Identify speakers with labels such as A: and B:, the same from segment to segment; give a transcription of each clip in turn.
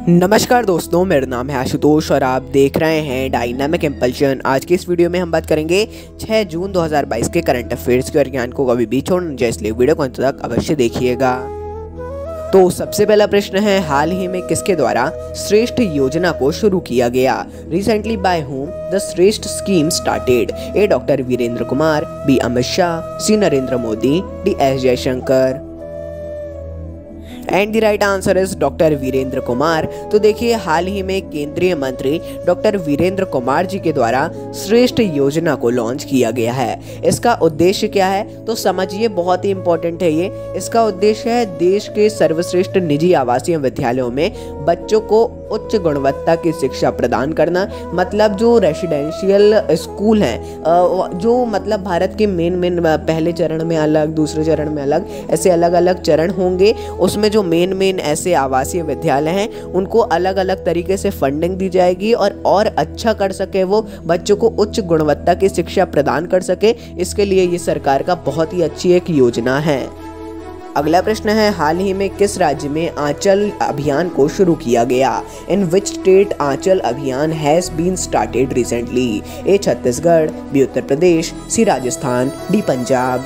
A: नमस्कार दोस्तों, मेरा नाम है आशुतोष और आप देख रहे हैं डायनामिक इम्पल्शन। आज की इस वीडियो में हम बात करेंगे 6 जून 2022 के करंट अफेयर्स के और ज्ञान को कभी भी छोड़ना चाहिए, इसलिए वीडियो को अंत तक अवश्य देखिएगा। तो सबसे पहला प्रश्न है, हाल ही में किसके द्वारा श्रेष्ठ योजना को शुरू किया गया? Recently by whom the Shreshtha scheme started? A doctor Virendra Kumar, B Amit Shah, C Narendra Modi, D S Jaishankar. And the right answer is doctor Virendra Kumar. तो देखिए, हाल ही में केंद्रीय मंत्री डॉक्टर वीरेंद्र कुमार जी के द्वारा श्रेष्ठ योजना को लॉन्च किया गया है। इसका उद्देश्य क्या है तो समझिए, बहुत ही इंपॉर्टेंट है ये। इसका उद्देश्य है देश के सर्वश्रेष्ठ निजी आवासीय विद्यालयों में बच्चों को उच्च गुणवत्ता की शिक्षा प्रदान करना। मतलब जो रेसिडेंशियल स्कूल हैं, जो मतलब भारत के मेन पहले चरण में अलग, दूसरे चरण में अलग, ऐसे अलग अलग चरण होंगे। उसमें जो मेन ऐसे आवासीय विद्यालय हैं उनको अलग अलग तरीके से फंडिंग दी जाएगी और अच्छा कर सके, वो बच्चों को उच्च गुणवत्ता की शिक्षा प्रदान कर सके। इसके लिए ये सरकार का बहुत ही अच्छी एक योजना है। अगला प्रश्न है, हाल ही में किस राज्य में आंचल अभियान को शुरू किया गया? इन विच state Aanchal Abhiyan has been started recently? A Chhattisgarh, B Uttar Pradesh, C Rajasthan, D Punjab.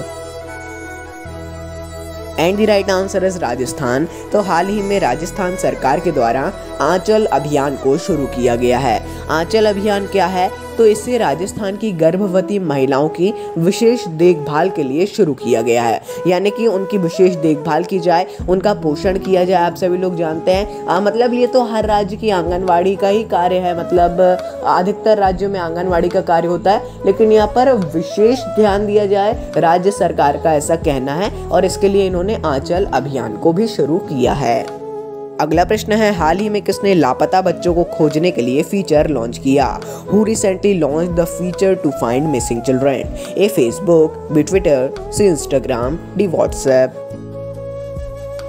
A: And the right answer is Rajasthan. तो हाल ही में राजस्थान सरकार के द्वारा आंचल अभियान को शुरू किया गया है। आंचल अभियान क्या है तो इसे राजस्थान की गर्भवती महिलाओं की विशेष देखभाल के लिए शुरू किया गया है, यानी कि उनकी विशेष देखभाल की जाए, उनका पोषण किया जाए। आप सभी लोग जानते हैं मतलब ये तो हर राज्य की आंगनवाड़ी का ही कार्य है, मतलब अधिकतर राज्यों में आंगनवाड़ी का कार्य होता है, लेकिन यहाँ पर विशेष ध्यान दिया जाए, राज्य सरकार का ऐसा कहना है और इसके लिए इन्होंने आंचल अभियान को भी शुरू किया है। अगला प्रश्न है, हाल ही में किसने लापता बच्चों को खोजने के लिए फीचर लॉन्च किया? Who recently launch the feature to find missing children? A Facebook, B Twitter, C Instagram, D WhatsApp.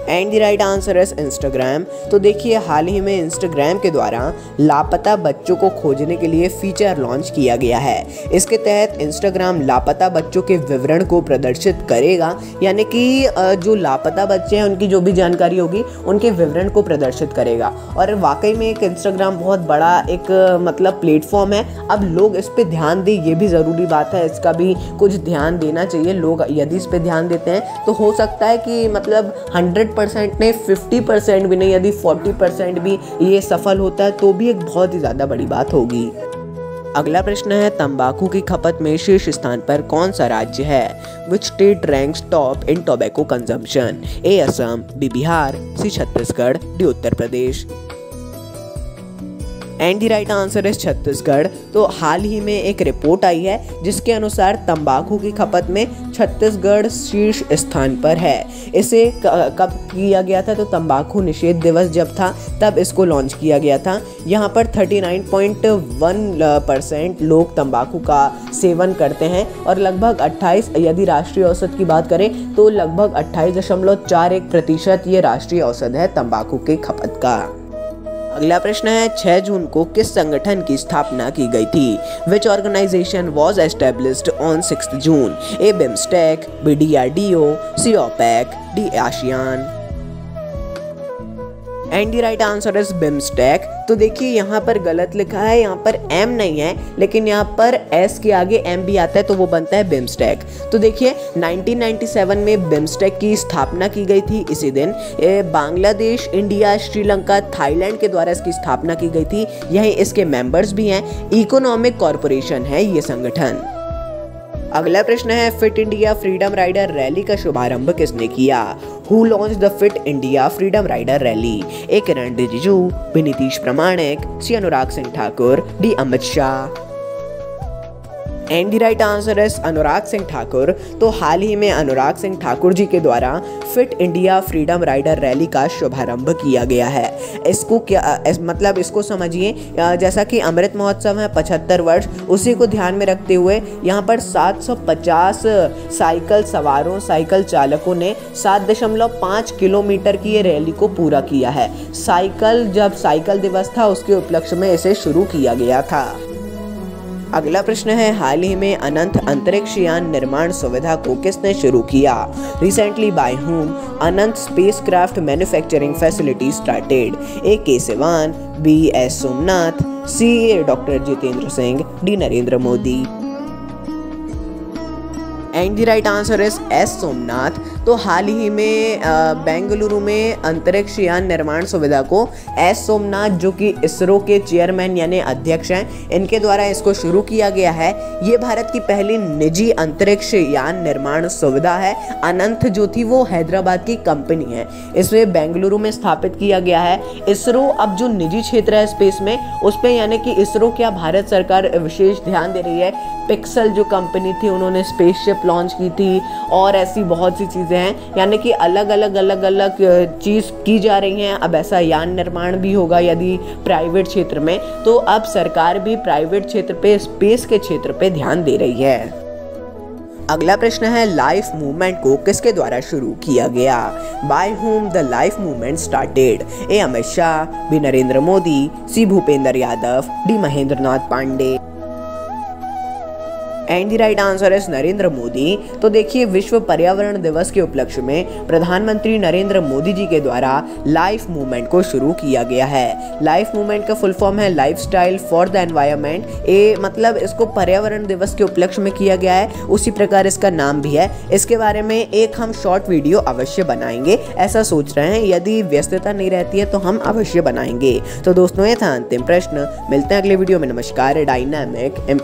A: And the right answer is Instagram. तो देखिए, हाल ही में इंस्टाग्राम के द्वारा लापता बच्चों को खोजने के लिए फीचर लॉन्च किया गया है। इसके तहत इंस्टाग्राम लापता बच्चों के विवरण को प्रदर्शित करेगा, यानी कि जो लापता बच्चे हैं उनकी जो भी जानकारी होगी उनके विवरण को प्रदर्शित करेगा। और वाकई में एक इंस्टाग्राम बहुत बड़ा एक मतलब प्लेटफॉर्म है। अब लोग इस पर ध्यान दें, ये भी ज़रूरी बात है, इसका भी कुछ ध्यान देना चाहिए। लोग यदि इस पर ध्यान देते हैं तो हो सकता है कि मतलब 100% नहीं, 50% भी नहीं, यदि 40% भी ये सफल होता है तो भी एक बहुत ही ज़्यादा बड़ी बात होगी। अगला प्रश्न है, तंबाकू की खपत में शीर्ष स्थान पर कौन सा राज्य है? Which state ranks top in tobacco consumption? A Assam, B Bihar, C Chhattisgarh, D Uttar Pradesh. And the right answer is Chhattisgarh. तो हाल ही में एक रिपोर्ट आई है जिसके अनुसार तंबाकू की खपत में छत्तीसगढ़ शीर्ष स्थान पर है। इसे कब किया गया था तो तंबाकू निषेध दिवस जब था तब इसको लॉन्च किया गया था। यहाँ पर 39.1% लोग तंबाकू का सेवन करते हैं और लगभग 28, यदि राष्ट्रीय औसत की बात करें तो लगभग 28.41% ये राष्ट्रीय औसत है तंबाकू के खपत का। अगला प्रश्न है, 6 जून को किस संगठन की स्थापना की गई थी? Which organisation was established on 6 June? A BIMSTEC, B DRDO, C OPEC, D ASEAN. And the right answer is BIMSTEC. तो देखिए, यहाँ पर गलत लिखा है, यहाँ पर एम नहीं है, लेकिन यहाँ पर एस के आगे एम भी आता है तो वो बनता है बिम्स्टेक। तो देखिए, 1997 में बिम्स्टेक की स्थापना की गई थी। इसी दिन बांग्लादेश, इंडिया, श्रीलंका, थाईलैंड के द्वारा इसकी स्थापना की गई थी। यही इसके मेंबर्स भी हैं। इकोनॉमिक कॉरपोरेशन है ये संगठन। अगला प्रश्न है, fit India freedom rider rally का शुभारंभ किसने किया? Who launched the fit India freedom rider rally? A Kiran Rijiju, B Nitish Pramanik, C Anurag Singh Thakur, D Amit Shah. And the right answer is Anurag Singh Thakur. तो हाल ही में अनुराग सिंह ठाकुर जी के द्वारा Fit India freedom rider rally का शुभारंभ किया गया है। इसको क्या मतलब इसको समझिए, जैसा कि अमृत महोत्सव है 75 वर्ष, उसी को ध्यान में रखते हुए यहाँ पर 750 साइकिल सवारों, साइकिल चालकों ने 7.5 किलोमीटर की ये रैली को पूरा किया है। जब साइकिल दिवस था उसके उपलक्ष्य में इसे शुरू किया गया था। अगला प्रश्न है, हाल ही में अनंत अंतरिक्ष यान निर्माण सुविधा को किसने शुरू किया? Recently by whom Ananth spacecraft manufacturing facility started? A K Sivan, B S Somnath, C doctor Jitendra Singh, D Narendra Modi. And the right answer is S Somnath. तो हाल ही में बेंगलुरु में अंतरिक्ष यान निर्माण सुविधा को एस सोमनाथ, जो कि इसरो के चेयरमैन यानी अध्यक्ष हैं, इनके द्वारा इसको शुरू किया गया है। ये भारत की पहली निजी अंतरिक्ष यान निर्माण सुविधा है। अनंत जो थी वो हैदराबाद की कंपनी है, इसे बेंगलुरु में स्थापित किया गया है। इसरो अब जो निजी क्षेत्र है स्पेस में, उस पर यानी कि इसरो क्या भारत सरकार विशेष ध्यान दे रही है। पिक्सल जो कंपनी थी उन्होंने स्पेसशिप लॉन्च की थी और ऐसी बहुत सी चीज़ें हैं, यानी कि अलग अलग चीज़ की जा रही हैं। अब ऐसा यान निर्माण भी होगा यदि प्राइवेट क्षेत्र में, तो अब सरकार भी प्राइवेट क्षेत्र पे, स्पेस के क्षेत्र पे ध्यान दे रही है। अगला प्रश्न है, लाइफ मूवमेंट को किसके द्वारा शुरू किया गया? By whom the life movement started? A Amit Shah, B Narendra Modi, C Bhupender Yadav, D Mahendra Nath Pandey. And the right answer is Narendra Modi. तो देखिए, विश्व पर्यावरण दिवस के उपलक्ष्य में प्रधानमंत्री नरेंद्र मोदी जी के द्वारा लाइफ मूवमेंट को शुरू किया गया है। लाइफ मूवमेंट का फुल फॉर्म है लाइफस्टाइल फॉर द एनवायरनमेंट। ए मतलब इसको पर्यावरण दिवस के उपलक्ष्य में किया गया है, उसी प्रकार इसका नाम भी है। इसके बारे में एक हम शॉर्ट वीडियो अवश्य बनाएंगे, ऐसा सोच रहे हैं। यदि व्यस्तता नहीं रहती है तो हम अवश्य बनाएंगे। तो दोस्तों, ये था अंतिम प्रश्न। मिलते हैं अगले वीडियो में। नमस्कार। डायनामिक